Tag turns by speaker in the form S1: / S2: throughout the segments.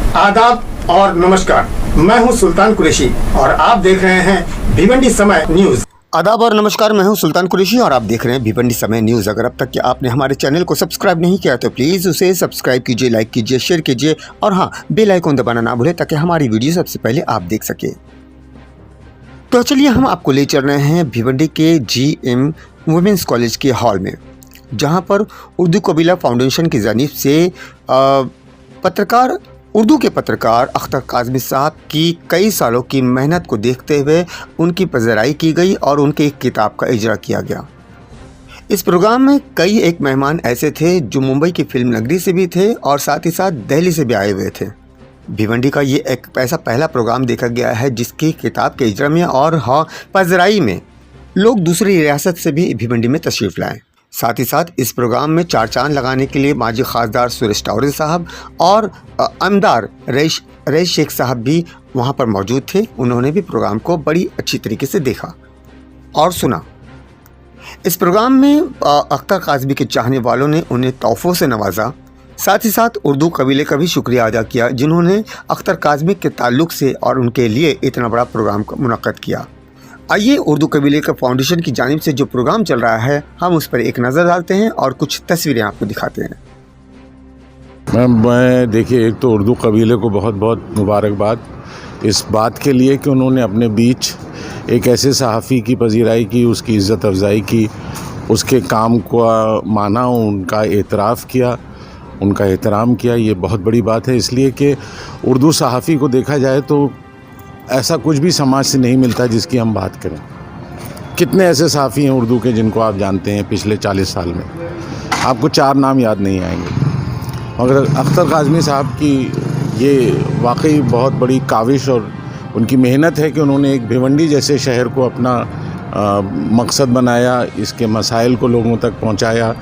S1: आदाब और नमस्कार, मैं हूं सुल्तान कुरैशी और आप देख रहे हैं भिवंडी समय न्यूज़।
S2: आदाब और नमस्कार, मैं हूं सुल्तान कुरैशी और आप देख रहे हैं भिवंडी समय न्यूज़। अगर अब तक कि आपने हमारे चैनल को सब्सक्राइब नहीं किया तो प्लीज़ उसे सब्सक्राइब कीजिए, लाइक कीजिए, शेयर कीजिए और हाँ, बेल आइकन दबाना ना भूलें ताकि हमारी वीडियो सबसे पहले आप देख सकें। तो चलिए हम आपको ले चल रहे हैं भिवंडी के GM वुमेंस कॉलेज के हॉल में, जहां पर उर्दू कबीला फाउंडेशन की जानिब से उर्दू के पत्रकार अख्तर काज़मी साहब की कई सालों की मेहनत को देखते हुए उनकी पज़राई की गई और उनके एक किताब का इजरा किया गया। इस प्रोग्राम में कई एक मेहमान ऐसे थे जो मुंबई की फिल्म नगरी से भी थे और साथ ही साथ दिल्ली से भी आए हुए थे। भिवंडी का ये एक ऐसा पहला प्रोग्राम देखा गया है जिसकी किताब के इजरा में और हाँ पज़राई में लोग दूसरी रियासत से भी भिवंडी में तशरीफ़ लाएँ। साथ ही साथ इस प्रोग्राम में चार चांद लगाने के लिए माजी खासदार सुरेश टावरे साहब और आमदार रईस शेख साहब भी वहां पर मौजूद थे। उन्होंने भी प्रोग्राम को बड़ी अच्छी तरीके से देखा और सुना। इस प्रोग्राम में अख्तर काज़मी के चाहने वालों ने उन्हें तोहफ़ों से नवाजा। साथ ही साथ उर्दू कबीले का भी शुक्रिया अदा किया जिन्होंने अख्तर काज़मी के ताल्लुक़ से और उनके लिए इतना बड़ा प्रोग्राम मुनक़्क़द किया। आइए उर्दू कबीले का फाउंडेशन की जानिब से जो प्रोग्राम चल रहा है हम उस पर एक नज़र डालते हैं और कुछ तस्वीरें आपको दिखाते हैं।
S3: मैं देखिए, एक तो उर्दू कबीले को बहुत बहुत मुबारकबाद इस बात के लिए कि उन्होंने अपने बीच एक ऐसे सहाफ़ी की पजीराई की, उसकी इज़्ज़त अफजाई की, उसके काम को माना, उनका एतराफ़ किया, उनका एहतराम किया। ये बहुत बड़ी बात है, इसलिए कि उर्दू सहाफ़ी को देखा जाए तो ऐसा कुछ भी समाज से नहीं मिलता जिसकी हम बात करें। कितने ऐसे सहाफ़ी हैं उर्दू के जिनको आप जानते हैं पिछले 40 साल में, आपको 4 नाम याद नहीं आएंगे। मगर अख्तर काज़मी साहब की ये वाकई बहुत बड़ी काविश और उनकी मेहनत है कि उन्होंने एक भिवंडी जैसे शहर को अपना मकसद बनाया, इसके मसाइल को लोगों तक पहुंचाया,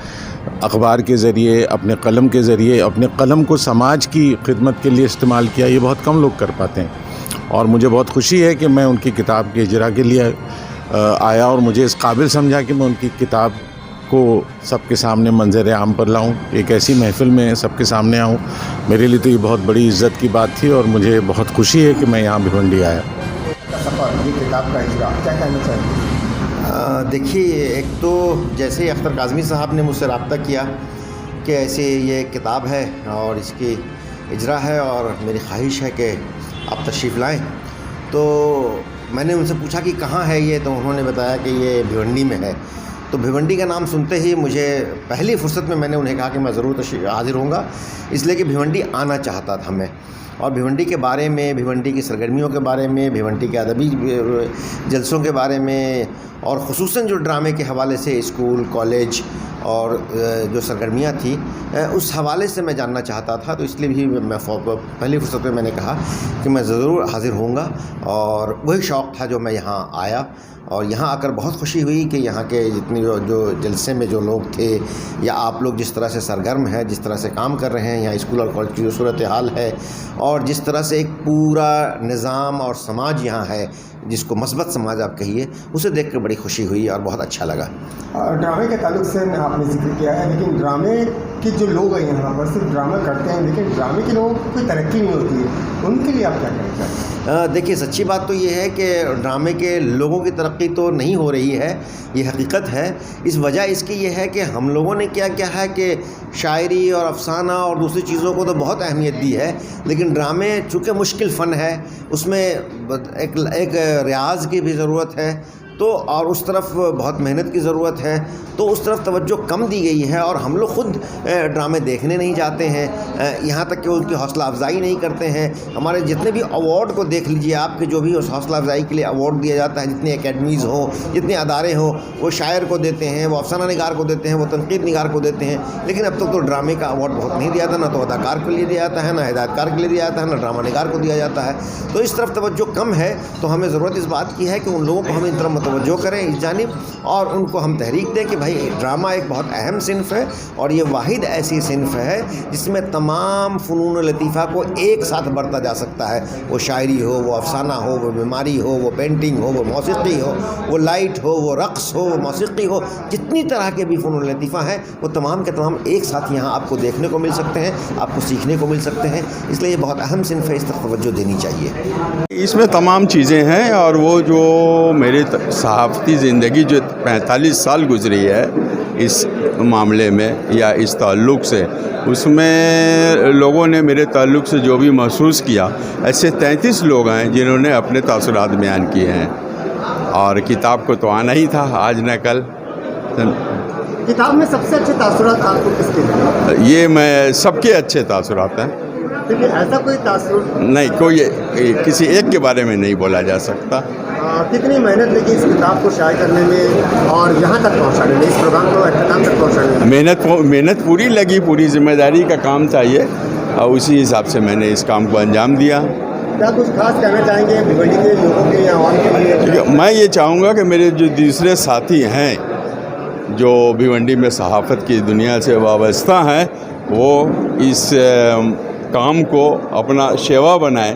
S3: अखबार के ज़रिए, अपने कलम के ज़रिए, अपने कलम को समाज की खिदमत के लिए इस्तेमाल किया। ये बहुत कम लोग कर पाते हैं और मुझे बहुत खुशी है कि मैं उनकी किताब के इजरा के लिए आया और मुझे इस काबिल समझा कि मैं उनकी किताब को सबके सामने मंजर आम पर लाऊं, एक ऐसी महफ़िल में सबके सामने आऊं। मेरे लिए तो ये बहुत बड़ी इज़्ज़त की बात थी और मुझे बहुत खुशी है कि मैं यहाँ भिवंडी आया।
S2: किताब का इजरा क्या कहना चाहिए?
S4: देखिए, एक तो जैसे ही अख्तर काज़मी साहब ने मुझसे रब्ता किया कि ऐसे ये किताब है और इसकी इजरा है और मेरी ख्वाहिश है कि आप तशरीफ़ लाएँ, तो मैंने उनसे पूछा कि कहाँ है ये, तो उन्होंने बताया कि ये भिवंडी में है। तो भिवंडी का नाम सुनते ही मुझे पहली फ़ुर्सत में मैंने उन्हें कहा कि मैं ज़रूर हाज़िर होऊंगा, इसलिए कि भिवंडी आना चाहता था मैं, और भिवंडी के बारे में, भिवंडी की सरगर्मियों के बारे में, भिवंडी के अदबी जलसों के बारे में और ख़ुसूसन जो ड्रामे के हवाले से स्कूल, कॉलेज और जो सरगर्मियाँ थी उस हवाले से मैं जानना चाहता था। तो इसलिए भी मैं पहली फ़ुर्सत में मैंने कहा कि मैं ज़रूर हाज़िर होऊंगा और वही शौक़ था जो मैं यहाँ आया। और यहाँ आकर बहुत खुशी हुई कि यहाँ के जितनी जो जलसे में जो लोग थे या आप लोग जिस तरह से सरगर्म हैं, जिस तरह से काम कर रहे हैं, यहाँ स्कूल और कॉलेज की जो सूरत हाल है और जिस तरह से एक पूरा निज़ाम और समाज यहाँ है जिसको मस्बत समाज आप कहिए, उसे देख कर बड़ी खुशी हुई और बहुत अच्छा लगा।
S1: ड्रामे के ताल्लुक से आपने जिक्र किया है, लेकिन ड्रामे के जो लोग हैं यहाँ पर सिर्फ ड्रामा करते हैं, लेकिन ड्रामे के लोगों को कोई तरक्की नहीं होती है, उनके लिए आप क्या कहना चाहते हैं?
S4: देखिए, सच्ची बात तो ये है कि ड्रामे के लोगों की तरक्की तो नहीं हो रही है, ये हकीकत है। इस वजह इसकी ये है कि हम लोगों ने क्या क्या है कि शायरी और अफसाना और दूसरी चीज़ों को तो बहुत अहमियत दी है, लेकिन ड्रामे चूँकि मुश्किल फ़न है, उसमें एक रियाज़ की भी ज़रूरत है, तो और उस तरफ बहुत मेहनत की ज़रूरत है, तो उस तरफ तवज्जो कम दी गई है और हम लोग ख़ुद ड्रामे देखने नहीं जाते हैं, यहाँ तक कि उनकी हौसला अफजाई नहीं करते हैं। हमारे जितने भी अवार्ड को देख लीजिए आपके, जो भी उस हौसला अफजाई के लिए अवार्ड दिया जाता है, जितनी एकेडमीज़ हों, जितने अदारे हों, वो शायर को देते हैं, वो अफसाना निगार को देते हैं, वो तनकीद निगार को देते हैं, लेकिन अब तक तो ड्रामे का अवार्ड बहुत नहीं दिया जाता, ना तो अदाकार के लिए दिया जाता है, ना हिदायतकार के लिए दिया जाता है, ना ड्रामा निगार को दिया जाता है। तो इस तरफ तवज्जो कम है, तो हमें ज़रूरत इस बात की है कि उन लोगों को हमें इन तरफ توجہ کریں اس جانب اور ان کو ہم تحریک دیں کہ بھائی ڈرامہ ایک بہت اہم صنف ہے اور یہ واحد ایسی صنف ہے جس میں تمام فنون لطیفہ کو ایک ساتھ برتا جا سکتا ہے، وہ شاعری ہو، وہ افسانہ ہو، وہ بیماری ہو، وہ پینٹنگ ہو، وہ موسیقی ہو، وہ لائٹ ہو، وہ رقص ہو، وہ موسیقی ہو، جتنی طرح کے بھی فنون لطیفہ ہیں وہ تمام کے تمام ایک ساتھ یہاں آپ کو دیکھنے کو مل سکتے ہیں، آپ کو سیکھنے کو مل سکتے ہیں، اس لیے یہ بہت اہم صنف ہے، اس طرف توجہ دینی چاہیے۔
S5: اس میں تمام چیزیں ہیں اور وہ جو میری صحافتی زندگی جو 45 سال گزری ہے اس معاملے میں یا اس تعلق سے، اس میں لوگوں نے میرے تعلق سے جو بھی محسوس کیا، ایسے 33 لوگ ہیں جنہوں نے اپنے تاثرات بیان کیے ہیں، اور کتاب کو تو آنا ہی تھا آج نہ کل۔
S1: کتاب میں سب سے اچھے تاثرات آپ کو کس کے لگے؟
S5: یہ میں سب کے اچھے تاثرات ہیں،
S1: لیکن ایسا کوئی تاثر
S5: نہیں کوئی کسی ایک کے بارے میں نہیں بولا جا سکتا۔
S1: کتنی محنت لگی اس کتاب کو شائع کرنے میں اور یہاں تک پہنچانے میں، اس پروگرام کو اختتام تک پہنچانے میں؟
S5: محنت پوری لگی، پوری ذمہ داری کا کام تھا یہ، اور اسی حساب سے میں نے اس کام کو انجام دیا۔
S1: کیا کچھ خاص کہنا چاہیں گے بھیونڈی کے لوگوں کے یا عوام کے لیے؟
S5: میں یہ چاہوں گا کہ میرے جو دوسرے ساتھی ہیں جو بھیونڈی میں صحافت کی دنیا سے وابستہ ہیں، وہ اس کام کو اپنا شیوا بنائیں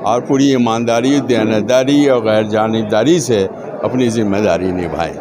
S5: اور پوری ایمانداری، دیانتداری اور غیر جانبداری سے اپنی ذمہ داری نبھائیں۔